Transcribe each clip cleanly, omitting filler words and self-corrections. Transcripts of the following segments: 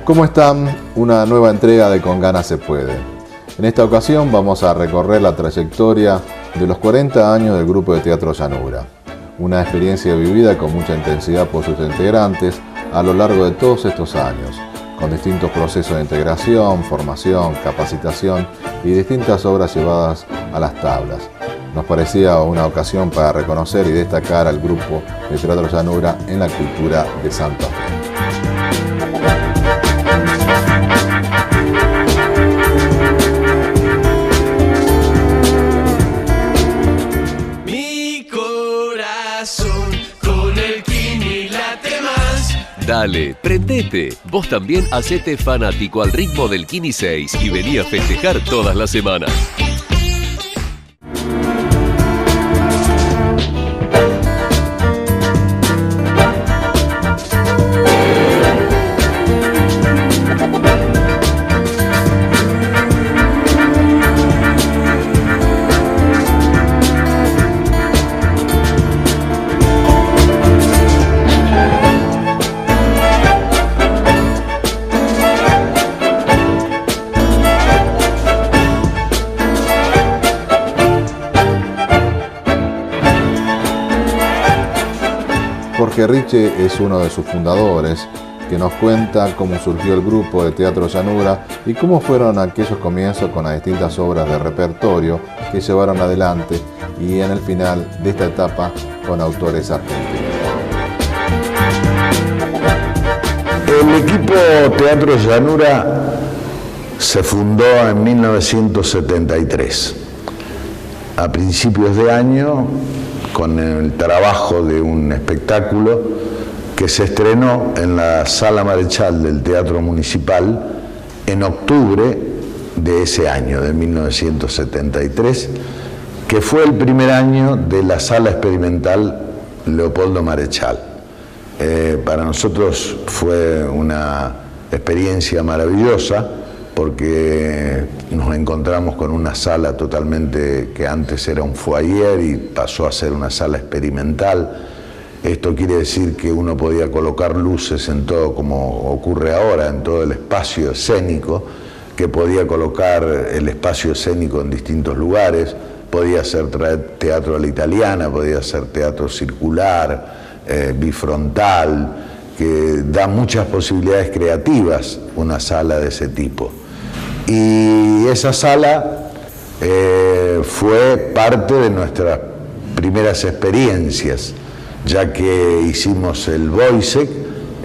¿Cómo están? Una nueva entrega de Con Ganas se puede. En esta ocasión vamos a recorrer la trayectoria de los 40 años del Grupo de Teatro Llanura. Una experiencia vivida con mucha intensidad por sus integrantes a lo largo de todos estos años, con distintos procesos de integración, formación, capacitación y distintas obras llevadas a las tablas. Nos parecía una ocasión para reconocer y destacar al Grupo de Teatro Llanura en la cultura de Santa Fe. Dale, prendete. Vos también hacete fanático al ritmo del Kini 6 y vení a festejar todas las semanas. Jorge Riche es uno de sus fundadores, que nos cuenta cómo surgió el Grupo de Teatro Llanura y cómo fueron aquellos comienzos con las distintas obras de repertorio que llevaron adelante y en el final de esta etapa con autores argentinos. El equipo Teatro Llanura se fundó en 1973, a principios de año, con el trabajo de un espectáculo que se estrenó en la Sala Marechal del Teatro Municipal en octubre de ese año, de 1973, que fue el primer año de la Sala Experimental Leopoldo Marechal. Para nosotros fue una experiencia maravillosa, porque nos encontramos con una sala totalmente que antes era un foyer y pasó a ser una sala experimental. Esto quiere decir que uno podía colocar luces en todo, como ocurre ahora, en todo el espacio escénico, que podía colocar el espacio escénico en distintos lugares, podía hacer teatro a la italiana, podía hacer teatro circular, bifrontal, que da muchas posibilidades creativas una sala de ese tipo. Y esa sala fue parte de nuestras primeras experiencias, ya que hicimos el Boisek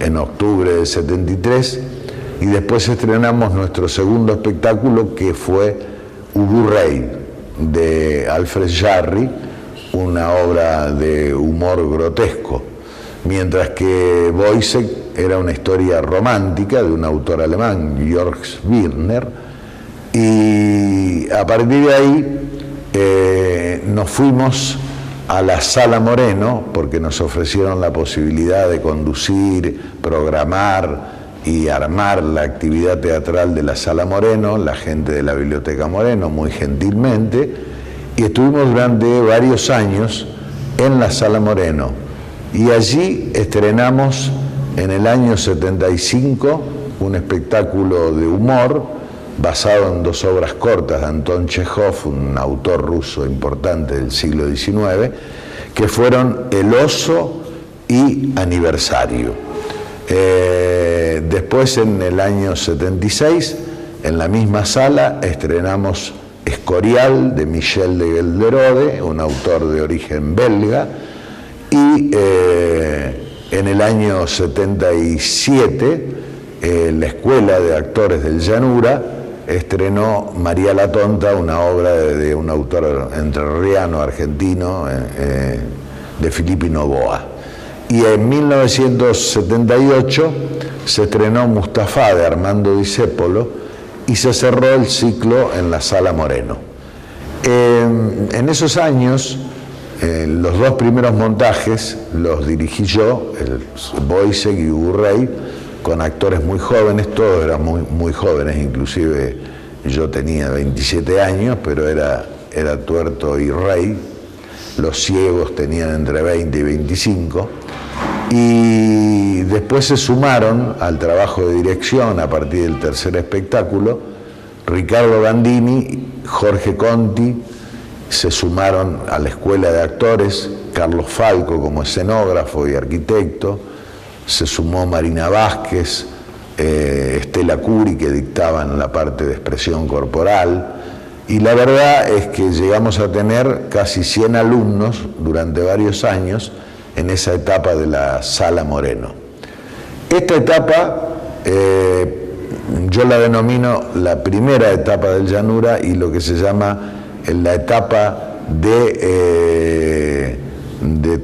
en octubre del 73 y después estrenamos nuestro segundo espectáculo, que fue Ubu Rey, de Alfred Jarry, una obra de humor grotesco, mientras que Boisek era una historia romántica de un autor alemán, Georg Wiener. Y a partir de ahí nos fuimos a la Sala Moreno, porque nos ofrecieron la posibilidad de conducir, programar y armar la actividad teatral de la Sala Moreno, la gente de la Biblioteca Moreno, muy gentilmente, y estuvimos durante varios años en la Sala Moreno. Y allí estrenamos en el año 75 un espectáculo de humor basado en dos obras cortas de Anton Chejov, un autor ruso importante del siglo XIX, que fueron El oso y Aniversario. Después, en el año 76, en la misma sala, estrenamos Escorial, de Michel de Gelderode, un autor de origen belga, y en el año 77, la Escuela de Actores del Llanura estrenó María la Tonta, una obra de un autor entrerriano argentino, de Filippi Novoa. Y en 1978 se estrenó Mustafa, de Armando Discépolo, y se cerró el ciclo en la Sala Moreno. En esos años, los dos primeros montajes los dirigí yo, el Boisek y Ubu Rey, con actores muy jóvenes, todos eran muy jóvenes, inclusive yo tenía 27 años, pero era Tuerto y Rey, los ciegos tenían entre 20 y 25, Y después se sumaron al trabajo de dirección a partir del tercer espectáculo Ricardo Gandini, Jorge Conti, se sumaron a la escuela de actores, Carlos Falco como escenógrafo y arquitecto, se sumó Marina Vázquez, Estela Curi, que dictaban la parte de expresión corporal, y la verdad es que llegamos a tener casi 100 alumnos durante varios años en esa etapa de la Sala Moreno. Esta etapa yo la denomino la primera etapa del Llanura y lo que se llama la etapa de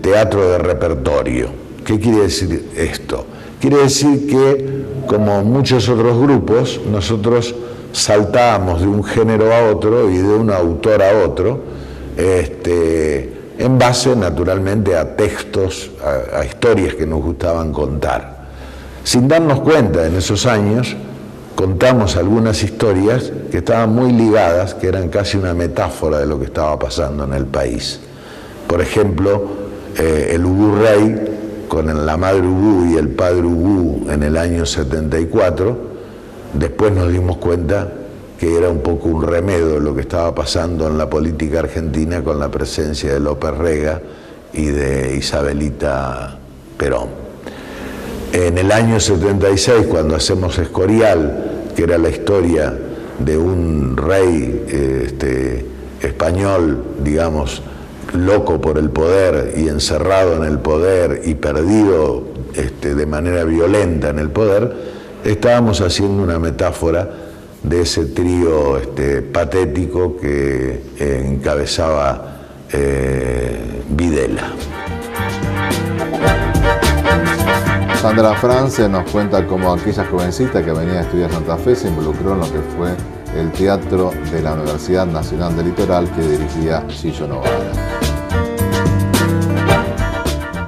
teatro de repertorio. ¿Qué quiere decir esto? Quiere decir que, como muchos otros grupos, nosotros saltábamos de un género a otro y de un autor a otro, en base naturalmente a textos, a historias que nos gustaban contar. Sin darnos cuenta, en esos años contamos algunas historias que estaban muy ligadas, que eran casi una metáfora de lo que estaba pasando en el país. Por ejemplo, el Ubú Rey, con la madre Ubú y el padre Ubú en el año 74, después nos dimos cuenta que era un poco un remedio de lo que estaba pasando en la política argentina con la presencia de López Rega y de Isabelita Perón. En el año 76, cuando hacemos Escorial, que era la historia de un rey español, digamos, loco por el poder y encerrado en el poder y perdido de manera violenta en el poder, estábamos haciendo una metáfora de ese trío patético que encabezaba Videla. Sandra France nos cuenta cómo aquella jovencita que venía a estudiar Santa Fe se involucró en lo que fue el teatro de la Universidad Nacional del Litoral que dirigía Gillo Novara.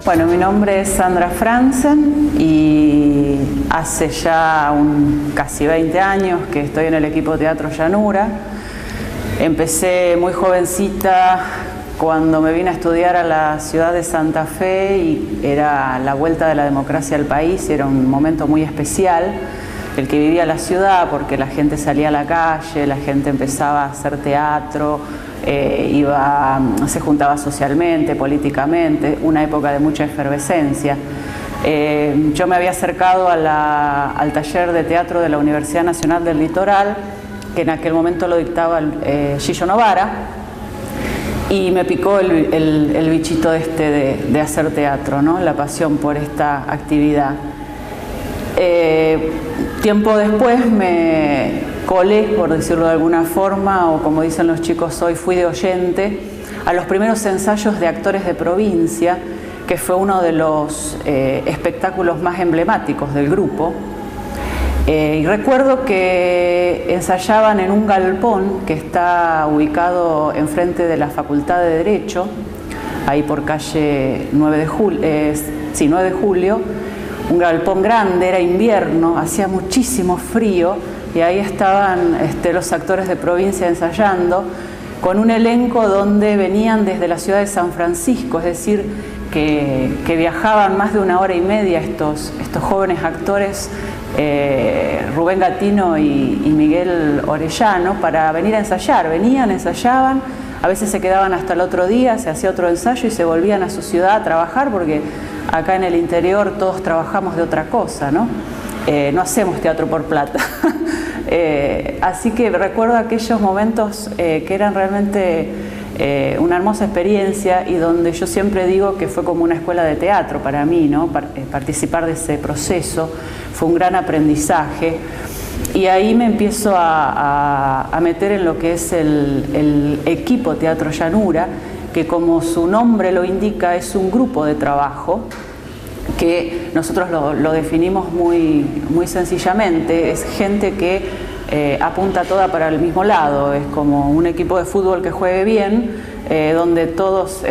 Bueno, mi nombre es Sandra Franzen y hace ya casi 20 años que estoy en el equipo Teatro Llanura. Empecé muy jovencita cuando me vine a estudiar a la ciudad de Santa Fe y era la vuelta de la democracia al país, era un momento muy especial el que vivía la ciudad porque la gente salía a la calle, la gente empezaba a hacer teatro, se juntaba socialmente, políticamente, una época de mucha efervescencia. Yo me había acercado al taller de teatro de la Universidad Nacional del Litoral, que en aquel momento lo dictaba Gillo Novara, y me picó el bichito de hacer teatro, ¿no? La pasión por esta actividad. Tiempo después me colé, por decirlo de alguna forma, o como dicen los chicos hoy, fui de oyente a los primeros ensayos de actores de provincia, que fue uno de los espectáculos más emblemáticos del grupo. Y recuerdo que ensayaban en un galpón que está ubicado enfrente de la Facultad de Derecho, ahí por calle 9 de Julio, un galpón grande, era invierno, hacía muchísimo frío y ahí estaban los actores de provincia ensayando con un elenco donde venían desde la ciudad de San Francisco, es decir, que viajaban más de 1 hora y media estos jóvenes actores, Rubén Gatino y Miguel Orellano, para venir a ensayar. Venían, ensayaban, a veces se quedaban hasta el otro día, se hacía otro ensayo y se volvían a su ciudad a trabajar, porque acá en el interior todos trabajamos de otra cosa, ¿no? No hacemos teatro por plata. Así que recuerdo aquellos momentos que eran realmente una hermosa experiencia y donde yo siempre digo que fue como una escuela de teatro para mí, ¿no? Participar de ese proceso fue un gran aprendizaje y ahí me empiezo a meter en lo que es el equipo Teatro Llanura, que como su nombre lo indica es un grupo de trabajo que nosotros lo definimos muy sencillamente, es gente que apunta toda para el mismo lado, es como un equipo de fútbol que juegue bien, donde todos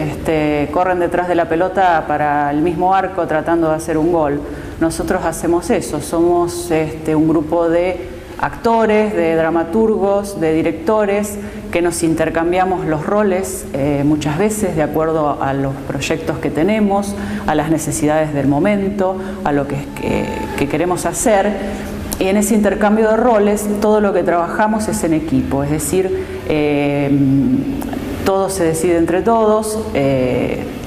corren detrás de la pelota para el mismo arco tratando de hacer un gol. Nosotros hacemos eso, somos un grupo de actores, de dramaturgos, de directores que que nos intercambiamos los roles muchas veces de acuerdo a los proyectos que tenemos, a las necesidades del momento, a lo que queremos hacer. Y en ese intercambio de roles, todo lo que trabajamos es en equipo, es decir, todo se decide entre todos,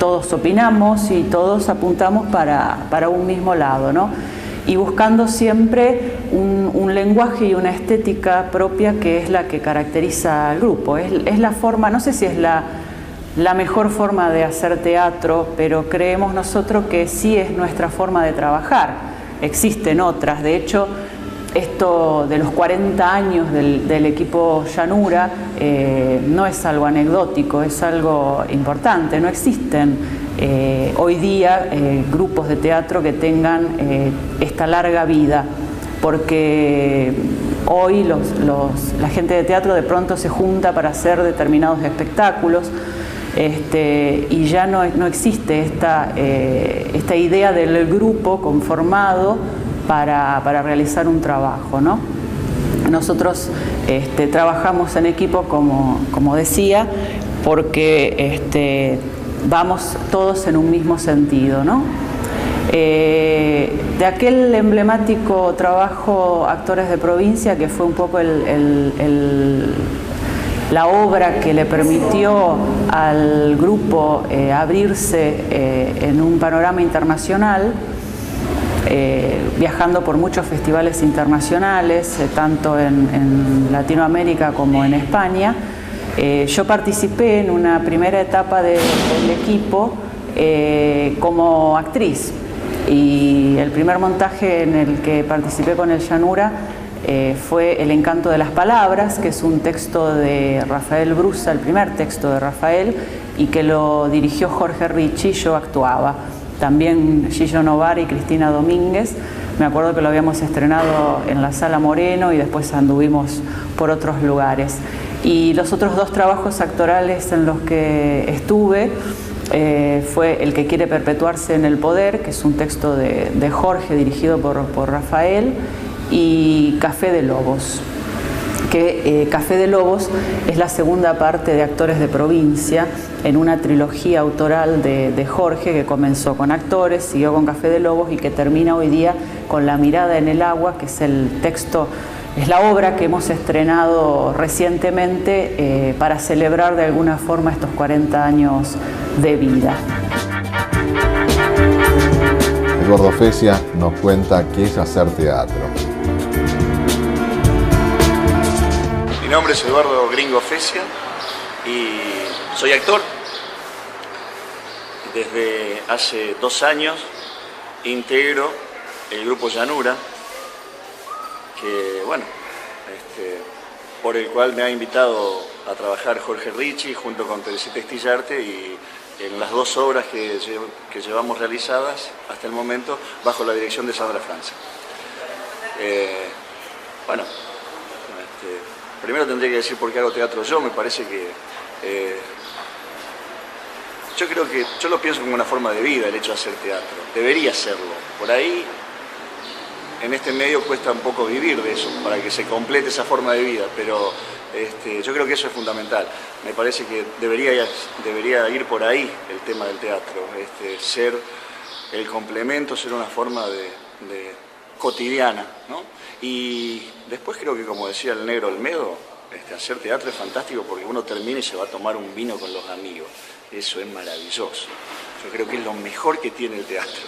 todos opinamos y todos apuntamos para un mismo lado, ¿no? Y buscando siempre un lenguaje y una estética propia que es la que caracteriza al grupo. Es la forma, no sé si es la mejor forma de hacer teatro, pero creemos nosotros que sí es nuestra forma de trabajar. Existen otras, de hecho, esto de los 40 años del equipo Llanura no es algo anecdótico, es algo importante. No existen hoy día grupos de teatro que tengan esta larga vida, porque hoy la gente de teatro de pronto se junta para hacer determinados espectáculos y ya no existe esta idea del grupo conformado para realizar un trabajo, ¿no? Nosotros trabajamos en equipo, como decía, porque vamos todos en un mismo sentido, ¿no? De aquel emblemático trabajo Actores de Provincia, que fue un poco la obra que le permitió al grupo abrirse en un panorama internacional, viajando por muchos festivales internacionales, tanto en Latinoamérica como en España. Yo participé en una primera etapa del equipo como actriz, y el primer montaje en el que participé con el Llanura fue El encanto de las palabras, que es un texto de Rafael Brusa, el primer texto de Rafael, y que lo dirigió Jorge Ricci. Yo actuaba. También Gillo Novar y Cristina Domínguez. Me acuerdo que lo habíamos estrenado en la Sala Moreno y después anduvimos por otros lugares. Y los otros dos trabajos actorales en los que estuve fue El que quiere perpetuarse en el poder, que es un texto de Jorge dirigido por Rafael, y Café de Lobos, que Café de Lobos es la segunda parte de Actores de Provincia, en una trilogía autoral de Jorge, que comenzó con Actores, siguió con Café de Lobos y que termina hoy día con La mirada en el agua, que es el texto, es la obra que hemos estrenado recientemente para celebrar de alguna forma estos 40 años de vida. Eduardo Fesia nos cuenta qué es hacer teatro. Mi nombre es Eduardo Gringo Fesia y soy actor. Desde hace 2 años integro el grupo Llanura, que bueno, por el cual me ha invitado a trabajar Jorge Ricci junto con Teresita Estillarte, y en las 2 obras que llevamos realizadas hasta el momento bajo la dirección de Sandra Franza. Bueno, primero tendría que decir por qué hago teatro yo. Me parece que yo lo pienso como una forma de vida, el hecho de hacer teatro. Debería serlo. Por ahí, en este medio cuesta un poco vivir de eso, para que se complete esa forma de vida, pero yo creo que eso es fundamental. Me parece que debería ir por ahí el tema del teatro, ser el complemento, ser una forma de cotidiana, ¿no? Y después creo que, como decía el negro Olmedo, hacer teatro es fantástico porque uno termina y se va a tomar un vino con los amigos. Eso es maravilloso. Yo creo que es lo mejor que tiene el teatro,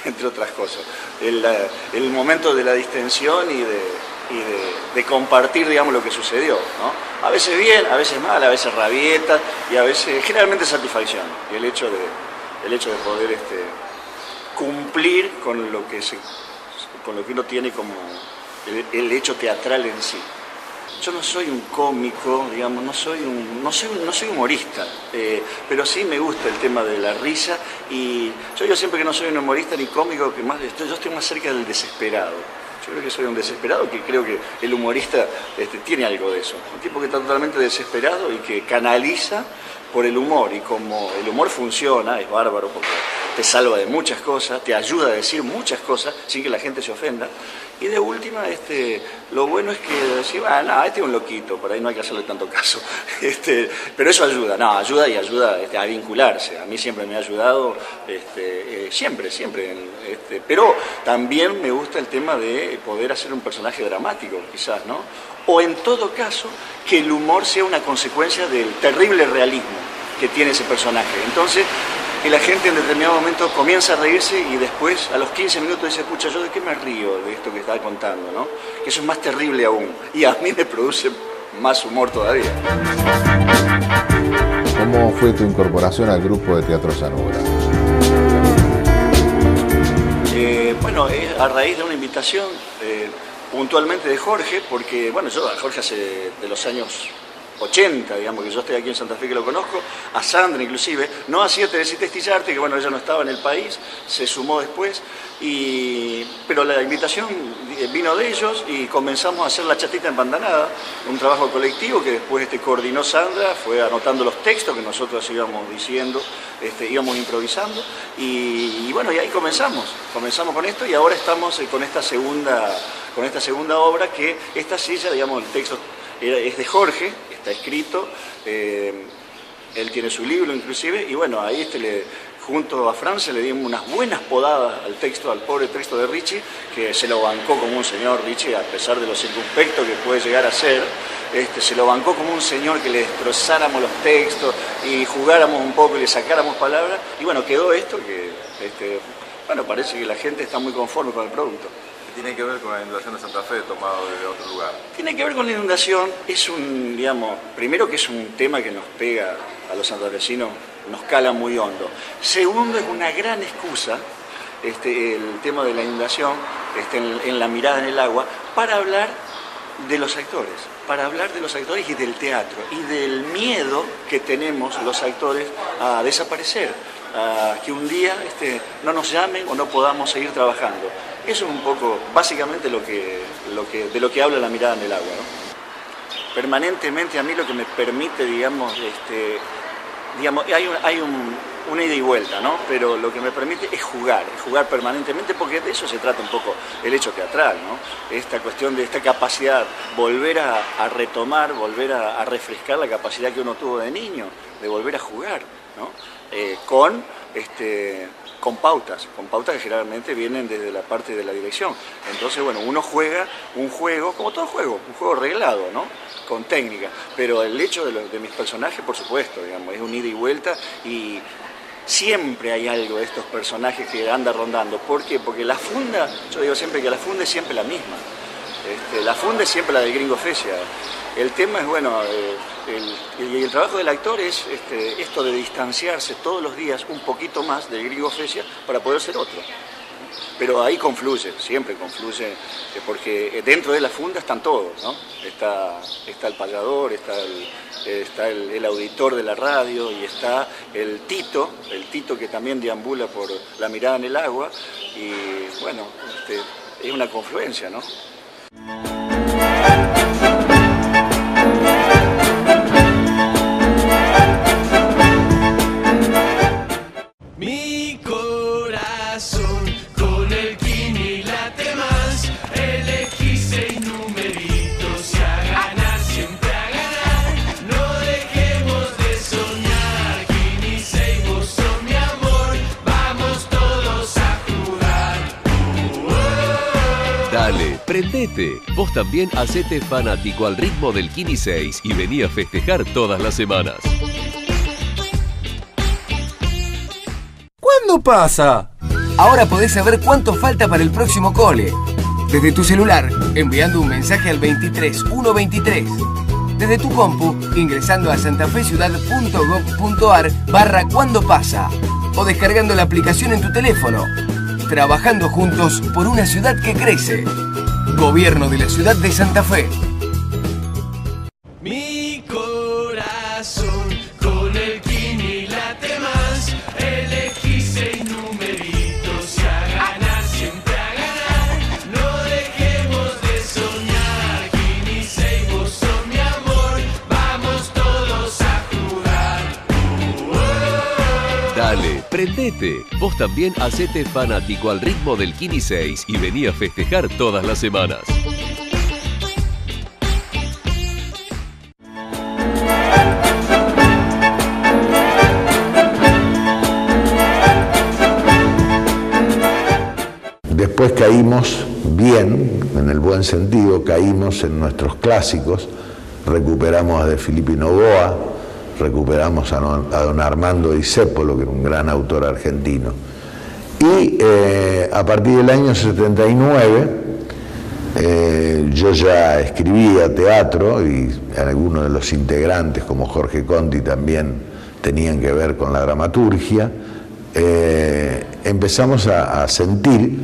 entre otras cosas. El momento de la distensión y de compartir, digamos, lo que sucedió, ¿no? A veces bien, a veces mal, a veces rabieta y a veces, generalmente, satisfacción. Y el hecho de poder cumplir con lo que uno tiene como el hecho teatral en sí. Yo no soy un cómico, digamos, no soy humorista, pero sí me gusta el tema de la risa, y yo siempre que no soy un humorista ni cómico, yo estoy más cerca del desesperado. Yo creo que soy un desesperado, que creo que el humorista tiene algo de eso. Un tipo que está totalmente desesperado y que canaliza por el humor, y como el humor funciona, es bárbaro, porque te salva de muchas cosas, te ayuda a decir muchas cosas sin que la gente se ofenda. Y de última, lo bueno es que decir, no, este es un loquito, por ahí no hay que hacerle tanto caso. Pero eso ayuda, ayuda a vincularse. A mí siempre me ha ayudado, siempre. Pero también me gusta el tema de poder hacer un personaje dramático, quizás, ¿no? O en todo caso, que el humor sea una consecuencia del terrible realismo que tiene ese personaje. Entonces, que la gente en determinado momento comienza a reírse y después, a los 15 minutos, dice, escucha, ¿yo de qué me río de esto que está contando, no? Que eso es más terrible aún. Y a mí me produce más humor todavía. ¿Cómo fue tu incorporación al grupo de Teatro Llanura? Bueno, a raíz de una invitación, puntualmente de Jorge, porque, bueno, yo a Jorge hace de los años 80, digamos, que yo estoy aquí en Santa Fe, que lo conozco, a Sandra inclusive, no hacía Teresita Estillarte, que bueno, ella no estaba en el país, se sumó después, pero la invitación vino de ellos y comenzamos a hacer La Chatita Empantanada, un trabajo colectivo que después coordinó Sandra, fue anotando los textos que nosotros íbamos diciendo, íbamos improvisando, y bueno, y ahí comenzamos con esto, y ahora estamos con esta segunda obra, que esta silla, digamos, el texto es de Jorge, está escrito, él tiene su libro inclusive, y bueno, ahí junto a Francia le dimos unas buenas podadas al pobre texto de Richie, que se lo bancó como un señor. Richie, a pesar de lo circunspecto que puede llegar a ser, se lo bancó como un señor, que le destrozáramos los textos y jugáramos un poco y le sacáramos palabras, y bueno, quedó esto que, bueno, parece que la gente está muy conforme con el producto. ¿Tiene que ver con la inundación de Santa Fe tomado desde otro lugar? Tiene que ver con la inundación, primero que es un tema que nos pega a los santafesinos, nos cala muy hondo. Segundo, es una gran excusa, el tema de la inundación, en La mirada en el agua, para hablar de los actores, y del teatro, y del miedo que tenemos los actores a desaparecer, a que un día no nos llamen o no podamos seguir trabajando. Eso es un poco, básicamente, de lo que habla La mirada en el agua, ¿no? Permanentemente a mí lo que me permite, digamos, hay una ida y vuelta, ¿no? Pero lo que me permite es jugar permanentemente, porque de eso se trata un poco el hecho teatral, ¿no? Esta cuestión de esta capacidad, volver a retomar, volver a refrescar la capacidad que uno tuvo de niño, de volver a jugar, ¿no? Con pautas que generalmente vienen desde la parte de la dirección. Entonces, bueno, uno juega un juego, como todo juego, un juego reglado, ¿no? Con técnica. Pero el hecho de mis personajes, por supuesto, digamos, es un ida y vuelta, y siempre hay algo de estos personajes que anda rondando. ¿Por qué? Porque la funda, yo digo siempre que la funda es siempre la misma. La funda es siempre la del Gringo Fesia. El tema es, bueno, el trabajo del actor es esto de distanciarse todos los días un poquito más del Gringo Fesia para poder ser otro. Pero ahí confluye, siempre confluye, porque dentro de la funda están todos, ¿no? Está el payador, está el auditor de la radio, y está el Tito que también deambula por La mirada en el agua, y bueno, es una confluencia, ¿no? Mi corazón con el Kini late más, elegí 6 numeritos y a ganar, siempre a ganar, no dejemos de soñar, Kini 6, vos sos mi amor, vamos todos a jugar. Dale, prendete. Vos también hacete fanático al ritmo del Kini 6 y vení a festejar todas las semanas. ¿Cuándo pasa? Ahora podés saber cuánto falta para el próximo cole. Desde tu celular, enviando un mensaje al 23123. Desde tu compu, ingresando a santafeciudad.gov.ar/cuándo pasa. O descargando la aplicación en tu teléfono. Trabajando juntos por una ciudad que crece. Gobierno de la Ciudad de Santa Fe. Mi corazón con el Kini late más, elegí 6 numeritos y a ganar, siempre a ganar, no dejemos de soñar, Kini 6, vos sos mi amor, vamos todos a jugar. Dale, prendete. Prendete. Vos también hacete fanático al ritmo del Kini 6 y vení a festejar todas las semanas. Después caímos bien, en el buen sentido, caímos en nuestros clásicos, recuperamos a De Filippi Novoa, recuperamos a don Armando Discépolo, que era un gran autor argentino. Y a partir del año 79, yo ya escribía teatro y algunos de los integrantes, como Jorge Conti, también tenían que ver con la dramaturgia. Empezamos a sentir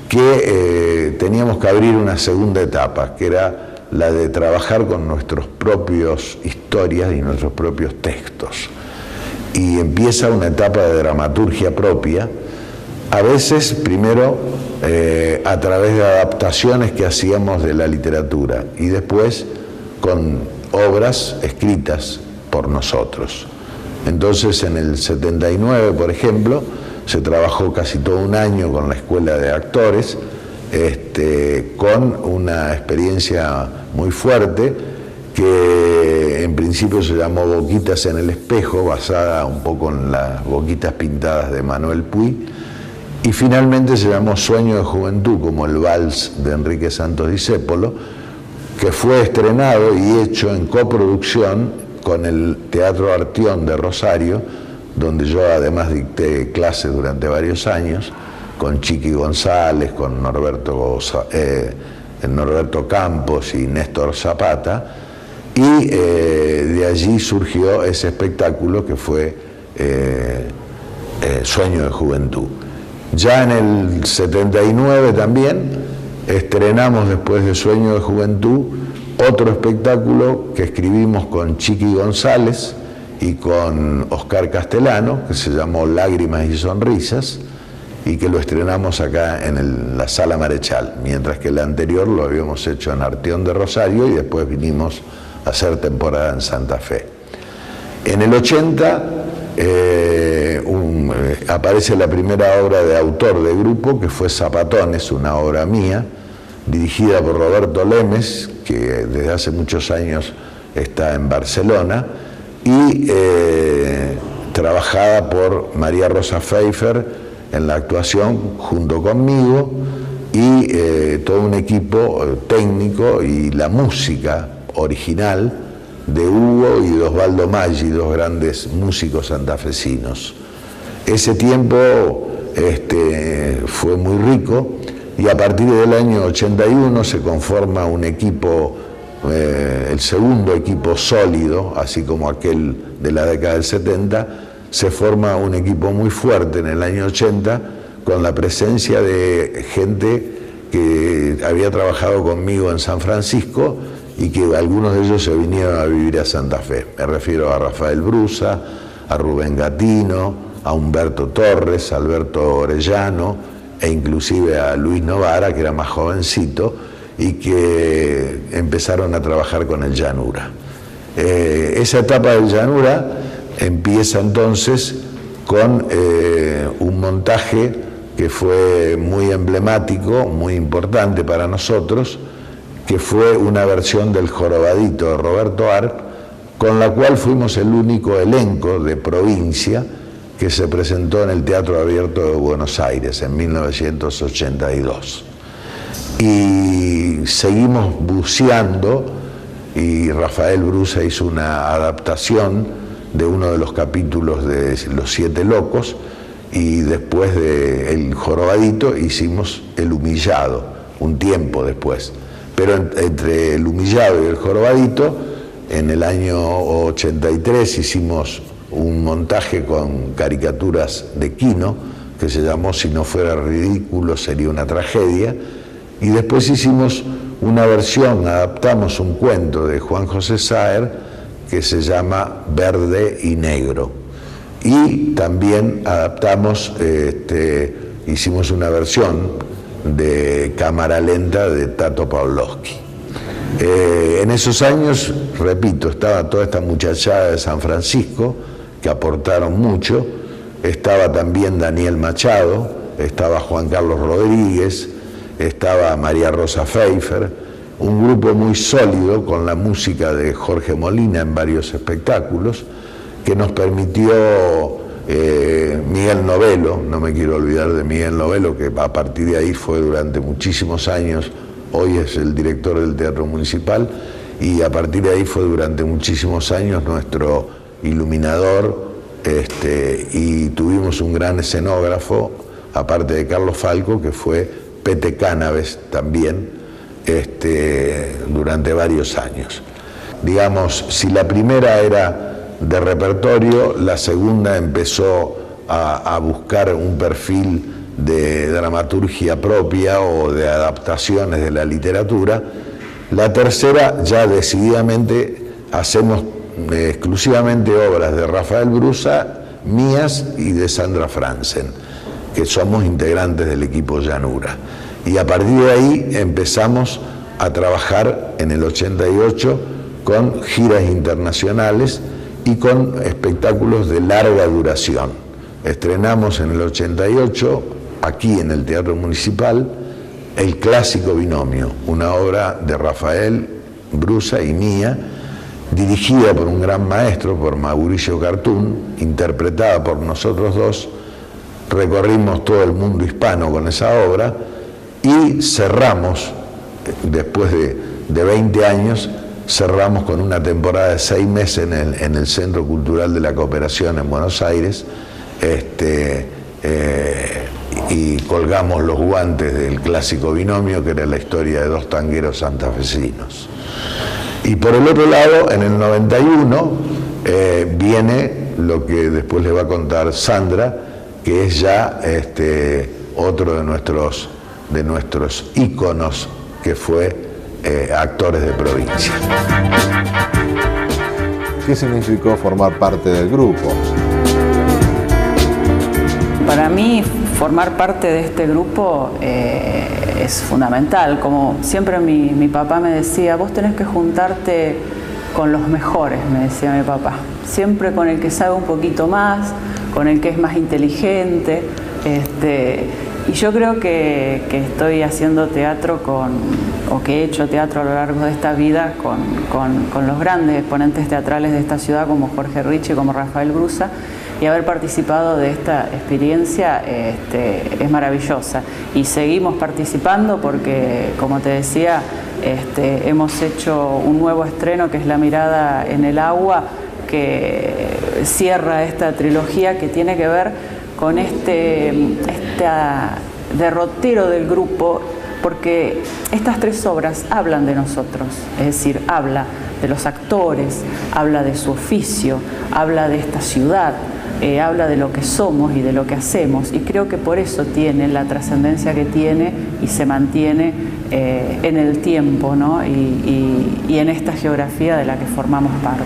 que teníamos que abrir una segunda etapa, que era la de trabajar con nuestras propias historias y nuestros propios textos. Y empieza una etapa de dramaturgia propia, a veces primero a través de adaptaciones que hacíamos de la literatura y después con obras escritas por nosotros. Entonces en el 79, por ejemplo, se trabajó casi todo un año con la Escuela de Actores, con una experiencia muy fuerte que en principio se llamó Boquitas en el Espejo, basada un poco en las boquitas pintadas de Manuel Puig, y finalmente se llamó Sueño de Juventud, como el vals de Enrique Santos Discépolo, que fue estrenado y hecho en coproducción con el Teatro Artión de Rosario, donde yo además dicté clases durante varios años, con Chiqui González, con Norberto Campos y Néstor Zapata, y de allí surgió ese espectáculo que fue Sueño de Juventud. Ya en el 79 también estrenamos, después de Sueño de Juventud, otro espectáculo que escribimos con Chiqui González y con Oscar Castellano, que se llamó Lágrimas y Sonrisas, y que lo estrenamos acá en la Sala Marechal, mientras que el anterior lo habíamos hecho en Artión de Rosario y después vinimos a hacer temporada en Santa Fe. En el 80 aparece la primera obra de autor de grupo, que fue Zapatones, una obra mía, dirigida por Roberto Lemes, que desde hace muchos años está en Barcelona, y trabajada por María Rosa Pfeiffer en la actuación junto conmigo y todo un equipo técnico y la música original de Hugo y de Osvaldo Maggi, dos grandes músicos santafesinos. Ese tiempo fue muy rico y a partir del año 81 se conforma un equipo, el segundo equipo sólido, así como aquel de la década del 70, se forma un equipo muy fuerte en el año 80 con la presencia de gente que había trabajado conmigo en San Francisco y que algunos de ellos se vinieron a vivir a Santa Fe. Me refiero a Rafael Brusa, a Rubén Gatino, a Humberto Torres, a Alberto Orellano e inclusive a Luis Novara, que era más jovencito y que empezaron a trabajar con el Llanura. Esa etapa del Llanura empieza entonces con un montaje que fue muy emblemático, muy importante para nosotros, que fue una versión del Jorobadito de Roberto Arlt, con la cual fuimos el único elenco de provincia que se presentó en el Teatro Abierto de Buenos Aires en 1982. Y seguimos buceando y Rafael Brusa hizo una adaptación de uno de los capítulos de Los Siete Locos y después de El Jorobadito hicimos El Humillado, un tiempo después. Pero entre El Humillado y El Jorobadito, en el año 83 hicimos un montaje con caricaturas de Quino que se llamó Si no fuera ridículo sería una tragedia, y después hicimos una versión, adaptamos un cuento de Juan José Saer que se llama Verde y Negro, y también adaptamos, hicimos una versión de Cámara Lenta de Tato Pavlovsky. En esos años, repito, estaba toda esta muchachada de San Francisco que aportaron mucho, estaba también Daniel Machado, estaba Juan Carlos Rodríguez, estaba María Rosa Pfeiffer, un grupo muy sólido con la música de Jorge Molina en varios espectáculos, que nos permitió Miguel Novelo, no me quiero olvidar de Miguel Novelo, que a partir de ahí fue durante muchísimos años, hoy es el director del Teatro Municipal, y a partir de ahí fue durante muchísimos años nuestro iluminador, y tuvimos un gran escenógrafo, aparte de Carlos Falco, que fue Pete Cánaves también, durante varios años. Digamos, si la primera era de repertorio, la segunda empezó a buscar un perfil de dramaturgia propia o de adaptaciones de la literatura. La tercera, ya decididamente, hacemos exclusivamente obras de Rafael Brusa, mías y de Sandra Franzen, que somos integrantes del equipo Llanura. Y a partir de ahí empezamos a trabajar en el 88 con giras internacionales y con espectáculos de larga duración. Estrenamos en el 88, aquí en el Teatro Municipal, El Clásico Binomio, una obra de Rafael Brusa y mía, dirigida por un gran maestro, por Mauricio Cartún, interpretada por nosotros dos. Recorrimos todo el mundo hispano con esa obra y cerramos, después de 20 años, cerramos con una temporada de 6 meses en el Centro Cultural de la Cooperación en Buenos Aires, y colgamos los guantes del Clásico Binomio, que era la historia de 2 tangueros santafesinos. Y por el otro lado, en el 91, viene lo que después le va a contar Sandra, que es ya otro de nuestros íconos, que fue Actores de Provincia. ¿Qué significó formar parte del grupo? Para mí, formar parte de este grupo es fundamental. Como siempre mi papá me decía, vos tenés que juntarte con los mejores, me decía mi papá. Siempre con el que sabe un poquito más, con el que es más inteligente. Y yo creo que estoy haciendo teatro o que he hecho teatro a lo largo de esta vida con los grandes exponentes teatrales de esta ciudad, como Jorge Ricci, como Rafael Brusa, y haber participado de esta experiencia es maravillosa. Y seguimos participando porque, como te decía, hemos hecho un nuevo estreno que es La mirada en el agua, que cierra esta trilogía que tiene que ver con este derrotero del grupo, porque estas 3 obras hablan de nosotros, es decir, habla de los actores, habla de su oficio, habla de esta ciudad, habla de lo que somos y de lo que hacemos, y creo que por eso tiene la trascendencia que tiene y se mantiene en el tiempo, ¿no? y en esta geografía de la que formamos parte.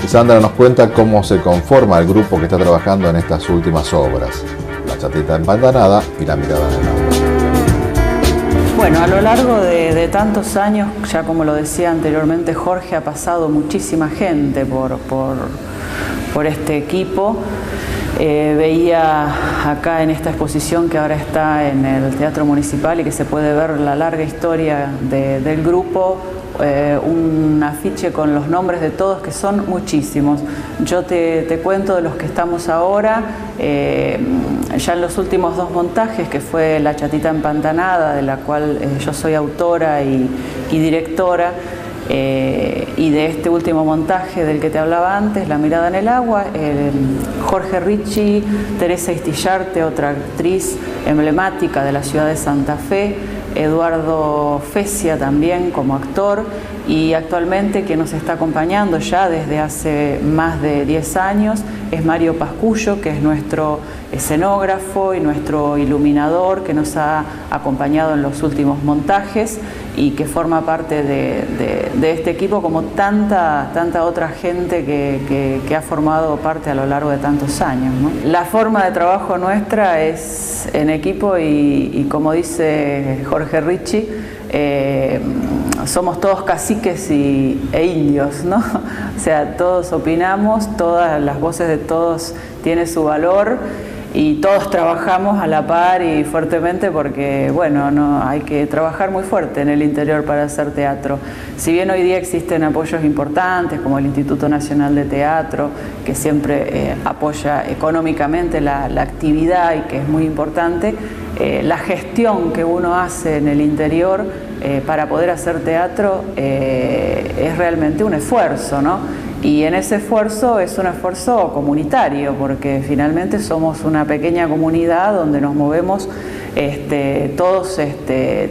Sandra nos cuenta cómo se conforma el grupo que está trabajando en estas últimas obras, La chatita empantanada y La mirada en el agua. Bueno, a lo largo de tantos años, ya como lo decía anteriormente Jorge, ha pasado muchísima gente por este equipo. Veía acá en esta exposición que ahora está en el Teatro Municipal y que se puede ver la larga historia del grupo, un afiche con los nombres de todos, que son muchísimos. Yo te cuento de los que estamos ahora, ya en los últimos 2 montajes, que fue La chatita empantanada, de la cual yo soy autora y directora, y de este último montaje del que te hablaba antes, La mirada en el agua, Jorge Ricci, Teresa Istillarte, otra actriz emblemática de la ciudad de Santa Fe, Eduardo Fesia también como actor, y actualmente quien nos está acompañando ya desde hace más de 10 años es Mario Pascullo, que es nuestro escenógrafo y nuestro iluminador, que nos ha acompañado en los últimos montajes y que forma parte de este equipo, como tanta otra gente que ha formado parte a lo largo de tantos años, ¿no? La forma de trabajo nuestra es en equipo y como dice Jorge Ricci, somos todos caciques e indios, ¿no? O sea, todos opinamos, todas las voces de todos tienen su valor y todos trabajamos a la par y fuertemente porque, bueno, no, hay que trabajar muy fuerte en el interior para hacer teatro. Si bien hoy día existen apoyos importantes como el Instituto Nacional de Teatro, que siempre apoya económicamente la actividad y que es muy importante, la gestión que uno hace en el interior para poder hacer teatro es realmente un esfuerzo, ¿no? Y en ese esfuerzo es un esfuerzo comunitario, porque finalmente somos una pequeña comunidad donde nos movemos todos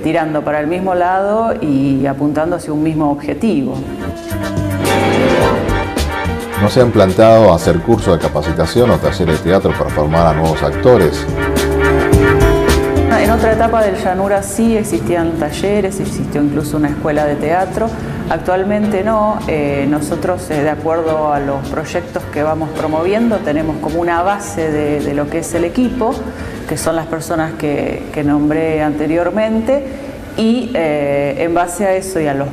tirando para el mismo lado y apuntando hacia un mismo objetivo. ¿No se han planteado hacer cursos de capacitación o talleres de teatro para formar a nuevos actores? En otra etapa del Llanura sí existían talleres, existió incluso una escuela de teatro. Actualmente no, nosotros de acuerdo a los proyectos que vamos promoviendo tenemos como una base de lo que es el equipo, que son las personas que nombré anteriormente, y en base a eso y a los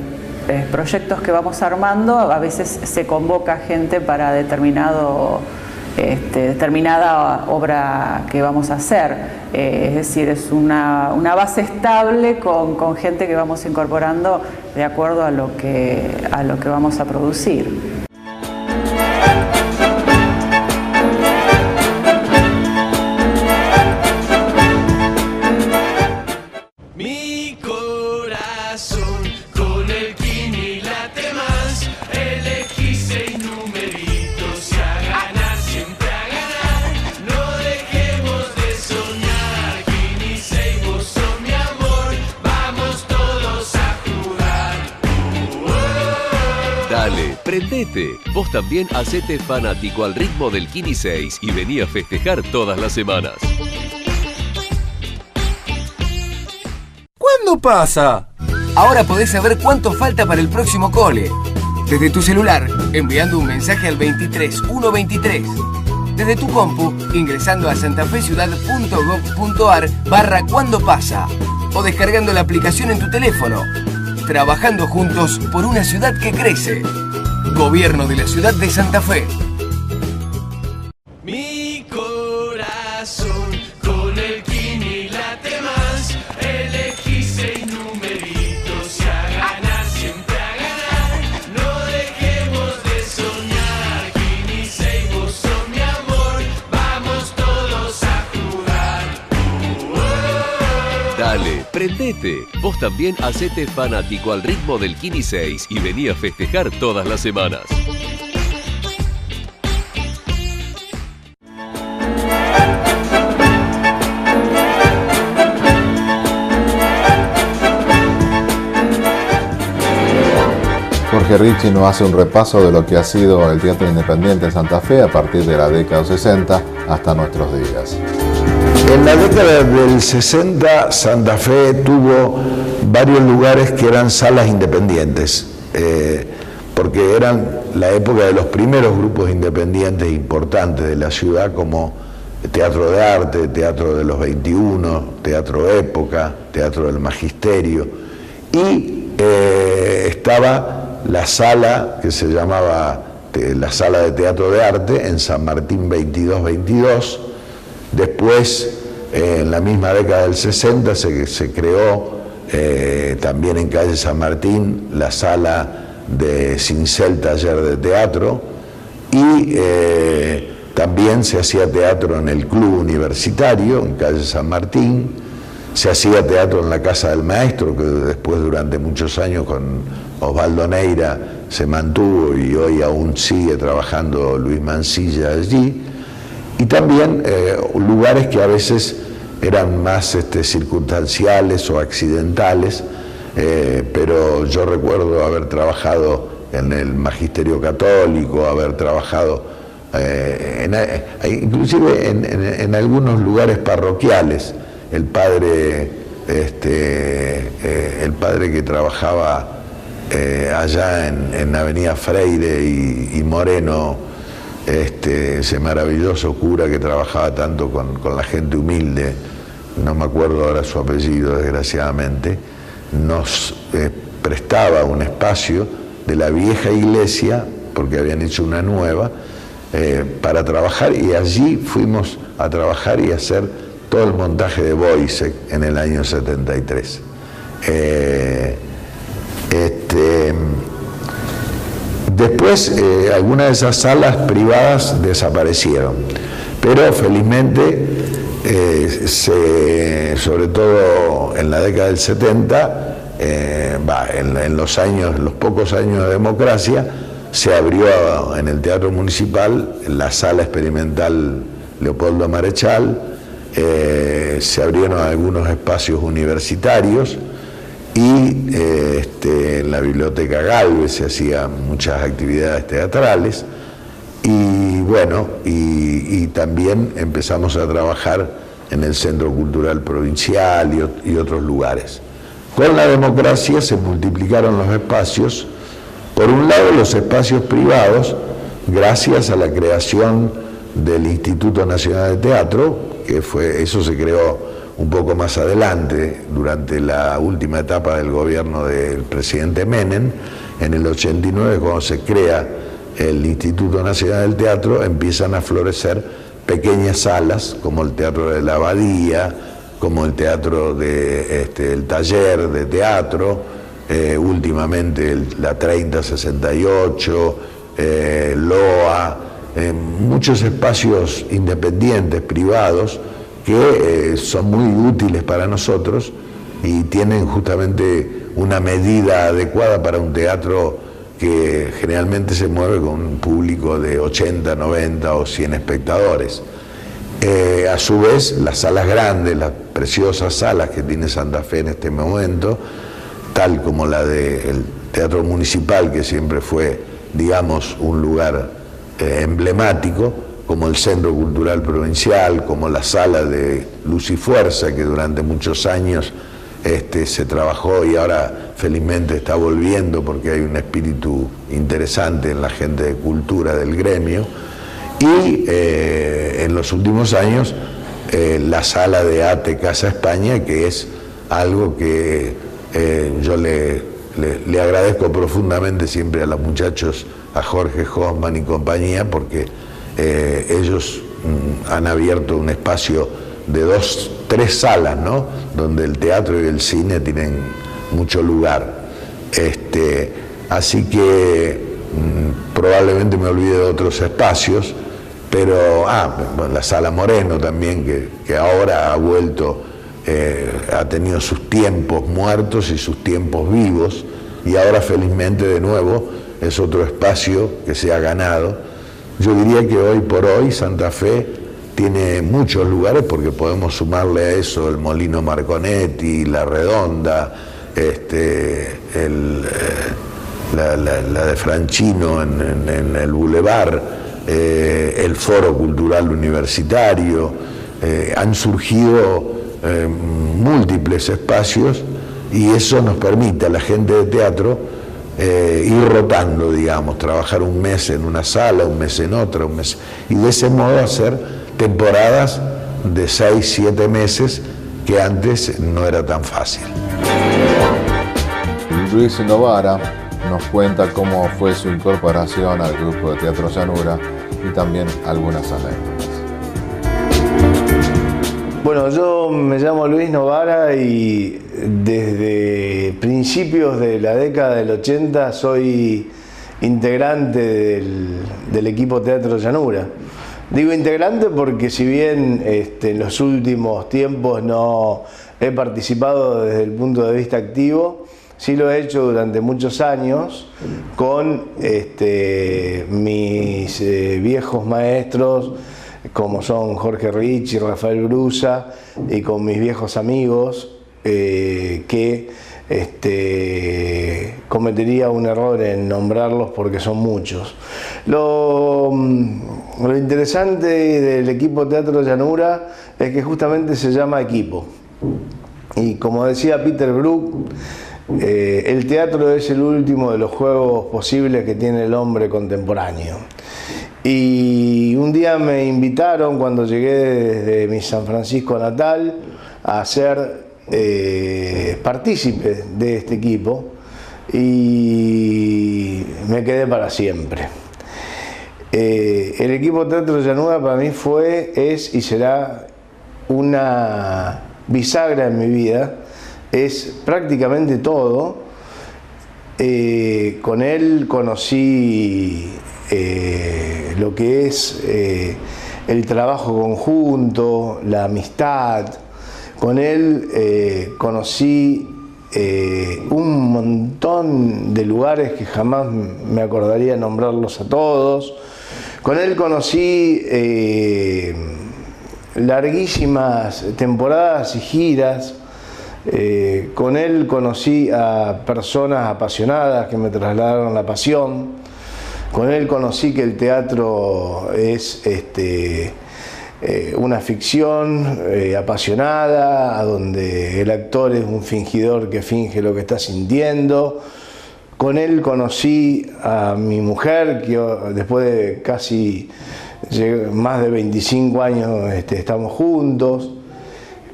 proyectos que vamos armando, a veces se convoca gente para determinada obra que vamos a hacer. Es decir, es una base estable con gente que vamos incorporando de acuerdo a lo que vamos a producir. Mi corazón con el Kini late más. Elegí 6 numeritos y a ganar, siempre a ganar. No dejemos de soñar. Kini 6, vos sos mi amor. Vamos todos a jugar. Dale, prendete. Vos también hacete fanático al ritmo del Kini 6 y vení a festejar todas las semanas. ¿Cuándo pasa? Ahora podés saber cuánto falta para el próximo cole. Desde tu celular, enviando un mensaje al 23123. Desde tu compu, ingresando a santafeciudad.gov.ar/cuándo pasa. O descargando la aplicación en tu teléfono. Trabajando juntos por una ciudad que crece. Gobierno de la Ciudad de Santa Fe. Mi corazón con el Kini late más. Elegí 6 numeritos y a ganar, siempre a ganar. No dejemos de soñar. Kini 6, vos sos mi amor. Vamos todos a jugar. Dale, prendete. Vos también hacete fanático al ritmo del Kini 6 y vení a festejar todas las semanas. Jorge Ricci nos hace un repaso de lo que ha sido el teatro independiente en Santa Fe a partir de la década de 60 hasta nuestros días. En la década del 60, Santa Fe tuvo varios lugares que eran salas independientes, porque eran la época de los primeros grupos independientes importantes de la ciudad, como Teatro de Arte, Teatro de los 21, Teatro Época, Teatro del Magisterio, y estaba la sala que se llamaba la Sala de Teatro de Arte en San Martín 2222. Después, en la misma década del 60, se creó también en calle San Martín la sala de Cincel Taller de Teatro, y también se hacía teatro en el Club Universitario, en calle San Martín. Se hacía teatro en la Casa del Maestro, que después durante muchos años con Osvaldo Neira se mantuvo y hoy aún sigue trabajando Luis Mancilla allí. Y también lugares que a veces eran más circunstanciales o accidentales, pero yo recuerdo haber trabajado en el Magisterio Católico, haber trabajado inclusive en algunos lugares parroquiales. El padre que trabajaba allá en Avenida Freire y Moreno, ese maravilloso cura que trabajaba tanto con la gente humilde, no me acuerdo ahora su apellido desgraciadamente, nos prestaba un espacio de la vieja iglesia, porque habían hecho una nueva, para trabajar, y allí fuimos a trabajar y hacer todo el montaje de Boisek en el año 73. Después algunas de esas salas privadas desaparecieron, pero felizmente sobre todo en la década del 70, en los pocos años de democracia, se abrió en el Teatro Municipal la Sala Experimental Leopoldo Marechal, se abrieron algunos espacios universitarios, y en la Biblioteca Galvez se hacían muchas actividades teatrales, y bueno, y también empezamos a trabajar en el Centro Cultural Provincial y otros lugares. Con la democracia se multiplicaron los espacios, por un lado los espacios privados, gracias a la creación del Instituto Nacional de Teatro, eso se creó un poco más adelante, durante la última etapa del gobierno del presidente Menem. En el 89, cuando se crea el Instituto Nacional del Teatro, empiezan a florecer pequeñas salas, como el Teatro de la Abadía, como el Teatro el Taller de Teatro, últimamente la 3068, LOA, muchos espacios independientes, privados, que son muy útiles para nosotros y tienen justamente una medida adecuada para un teatro que generalmente se mueve con un público de 80, 90 o 100 espectadores. A su vez, las salas grandes, las preciosas salas que tiene Santa Fe en este momento, tal como la del Teatro Municipal, que siempre fue, digamos, un lugar emblemático, como el Centro Cultural Provincial, como la Sala de Luz y Fuerza, que durante muchos años se trabajó y ahora felizmente está volviendo porque hay un espíritu interesante en la gente de cultura del gremio, y en los últimos años la Sala de Arte Casa España, que es algo que yo le agradezco profundamente siempre a los muchachos, a Jorge Hoffman y compañía, porque ellos han abierto un espacio de 2, 3 salas, ¿no?, donde el teatro y el cine tienen mucho lugar. Así que probablemente me olvide de otros espacios, pero la Sala Moreno también, que ahora ha vuelto, ha tenido sus tiempos muertos y sus tiempos vivos, y ahora felizmente de nuevo es otro espacio que se ha ganado. Yo diría que hoy por hoy Santa Fe tiene muchos lugares, porque podemos sumarle a eso el Molino Marconetti, La Redonda, la de Franchino en el Boulevard, el Foro Cultural Universitario. Han surgido múltiples espacios, y eso nos permite a la gente de teatro ir rotando, digamos, trabajar un mes en una sala, un mes en otra, y de ese modo hacer temporadas de 6, 7 meses, que antes no era tan fácil. Luis Novara nos cuenta cómo fue su incorporación al grupo de Teatro Llanura y también algunas anécdotas. Bueno, yo me llamo Luis Novara y desde principios de la década del 80 soy integrante del equipo Teatro Llanura. Digo integrante porque si bien en los últimos tiempos no he participado desde el punto de vista activo, sí lo he hecho durante muchos años con mis viejos maestros, como son Jorge Rich y Rafael Brusa, y con mis viejos amigos, que cometería un error en nombrarlos porque son muchos. Lo interesante del equipo Teatro Llanura es que justamente se llama equipo. Y como decía Peter Brook, el teatro es el último de los juegos posibles que tiene el hombre contemporáneo. Y un día me invitaron, cuando llegué desde mi San Francisco natal, a hacer partícipe de este equipo y me quedé para siempre. El equipo Teatro Llanura para mí fue, es y será una bisagra en mi vida. Es prácticamente todo. Con él conocí lo que es el trabajo conjunto, la amistad. Con él conocí un montón de lugares que jamás me acordaría nombrarlos a todos. Con él conocí larguísimas temporadas y giras. Con él conocí a personas apasionadas que me trasladaron la pasión. Con él conocí que el teatro es una ficción apasionada, donde el actor es un fingidor que finge lo que está sintiendo. Con él conocí a mi mujer, que después de casi más de 25 años estamos juntos.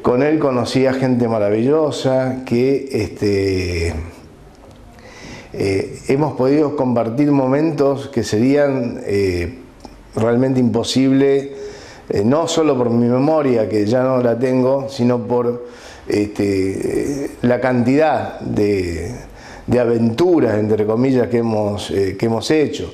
Con él conocí a gente maravillosa que hemos podido compartir momentos que serían realmente imposibles, no solo por mi memoria, que ya no la tengo, sino por la cantidad de aventuras, entre comillas, que hemos hecho.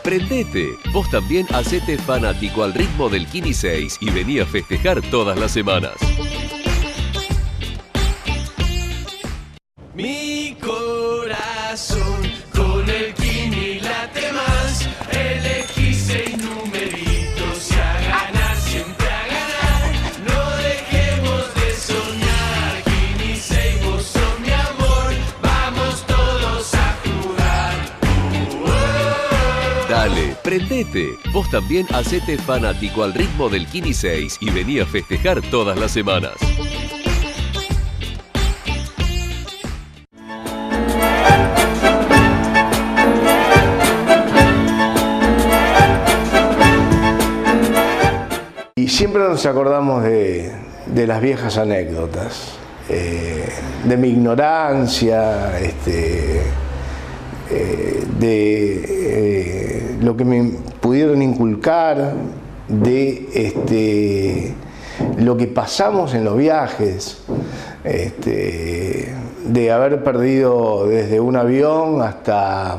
Prendete, vos también hacete fanático al ritmo del Kini 6 y vení a festejar todas las semanas. Mi corazón con el Kini late más, elegí 6 numeritos y a ganar, siempre a ganar, no dejemos de soñar. Kini 6, vos sos mi amor, vamos todos a jugar. Dale, prendete, vos también hacete fanático al ritmo del Kini 6 y vení a festejar todas las semanas. Y siempre nos acordamos de las viejas anécdotas, de mi ignorancia, de lo que me pudieron inculcar, de lo que pasamos en los viajes, de haber perdido desde un avión hasta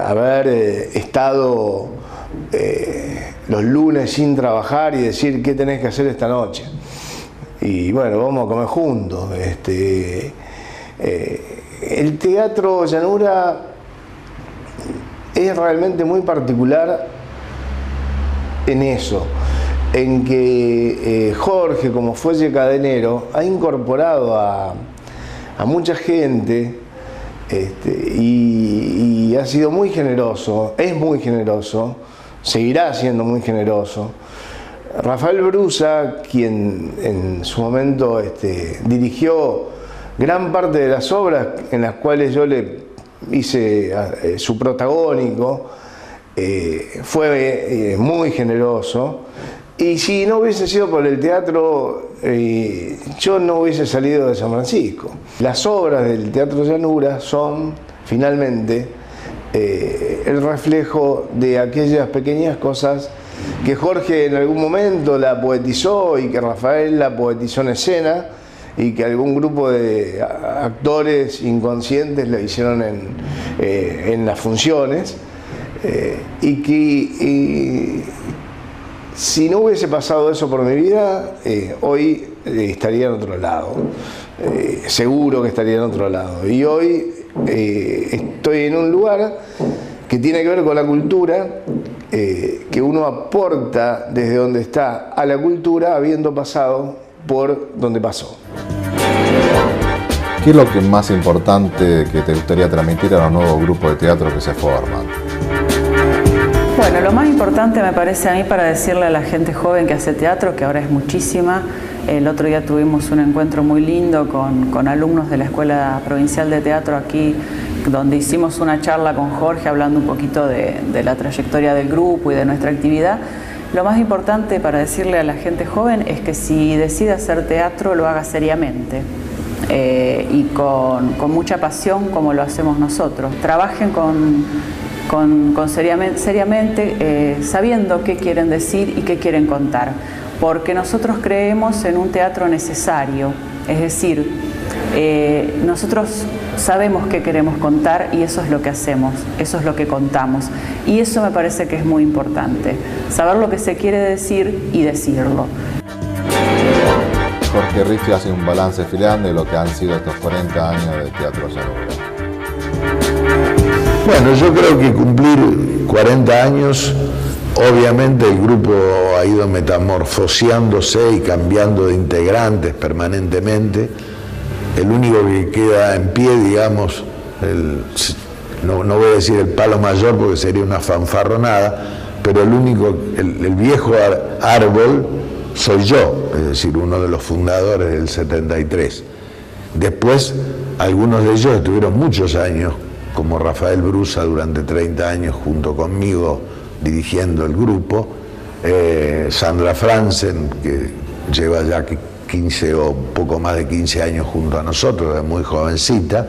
haber estado los lunes sin trabajar y decir qué tenés que hacer esta noche. Y bueno, vamos a comer juntos. El Teatro Llanura es realmente muy particular en eso, en que Jorge, como fuelle cadenero, ha incorporado a mucha gente y ha sido muy generoso, es muy generoso, seguirá siendo muy generoso. Rafael Brusa, quien en su momento dirigió gran parte de las obras en las cuales yo le hice su protagónico, fue muy generoso. Y si no hubiese sido por el teatro, yo no hubiese salido de San Francisco. Las obras del Teatro Llanura son, finalmente, el reflejo de aquellas pequeñas cosas que Jorge en algún momento la poetizó y que Rafael la poetizó en escena y que algún grupo de actores inconscientes la hicieron en las funciones, y que si no hubiese pasado eso por mi vida, hoy estaría en otro lado, seguro que estaría en otro lado. Y hoy estoy en un lugar que tiene que ver con la cultura, que uno aporta desde donde está a la cultura, habiendo pasado por donde pasó. ¿Qué es lo que más importante que te gustaría transmitir a los nuevos grupos de teatro que se forman? Bueno, lo más importante me parece a mí para decirle a la gente joven que hace teatro, que ahora es muchísima. El otro día tuvimos un encuentro muy lindo con alumnos de la Escuela Provincial de Teatro aquí, donde hicimos una charla con Jorge hablando un poquito de la trayectoria del grupo y de nuestra actividad. Lo más importante para decirle a la gente joven es que si decide hacer teatro lo haga seriamente y con mucha pasión como lo hacemos nosotros. Trabajen seriamente sabiendo qué quieren decir y qué quieren contar, porque nosotros creemos en un teatro necesario, es decir, nosotros sabemos qué queremos contar y eso es lo que hacemos, eso es lo que contamos, y eso me parece que es muy importante, saber lo que se quiere decir y decirlo. Jorge Ricci hace un balance final de lo que han sido estos 40 años de Teatro Llanura. Bueno, yo creo que cumplir 40 años, obviamente el grupo ha ido metamorfoseándose y cambiando de integrantes permanentemente. El único que queda en pie, digamos, no voy a decir el palo mayor porque sería una fanfarronada, pero el viejo árbol soy yo, es decir, uno de los fundadores del 73. Después, algunos de ellos estuvieron muchos años, como Rafael Brusa durante 30 años junto conmigo dirigiendo el grupo, Sandra Franzen, que lleva ya 15 o poco más de 15 años junto a nosotros, es muy jovencita,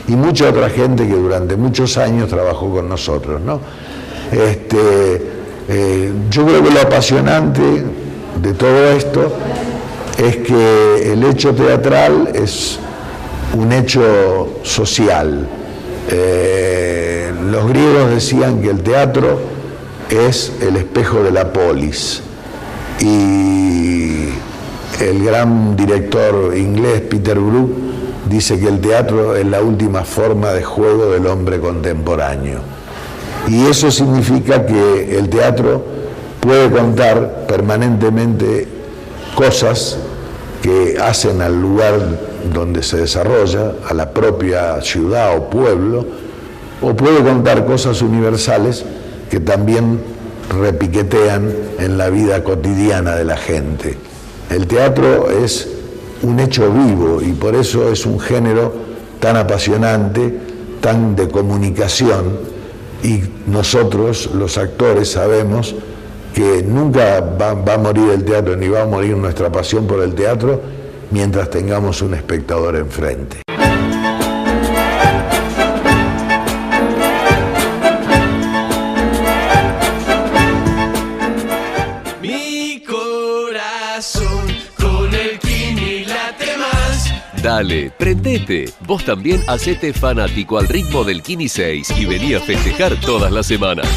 y mucha otra gente que durante muchos años trabajó con nosotros, ¿no? Yo creo que lo apasionante de todo esto es que el hecho teatral es un hecho social. Los griegos decían que el teatro es el espejo de la polis, y el gran director inglés Peter Brook dice que el teatro es la última forma de juego del hombre contemporáneo, y eso significa que el teatro puede contar permanentemente cosas que hacen al lugar donde se desarrolla, a la propia ciudad o pueblo, o puede contar cosas universales que también repiquetean en la vida cotidiana de la gente. El teatro es un hecho vivo y por eso es un género tan apasionante, tan de comunicación, y nosotros, los actores, sabemos que nunca va a morir el teatro, ni va a morir nuestra pasión por el teatro, mientras tengamos un espectador enfrente. Mi corazón con el Kini late más. Dale, prendete. Vos también hacete fanático al ritmo del Kini 6 y vení a festejar todas las semanas.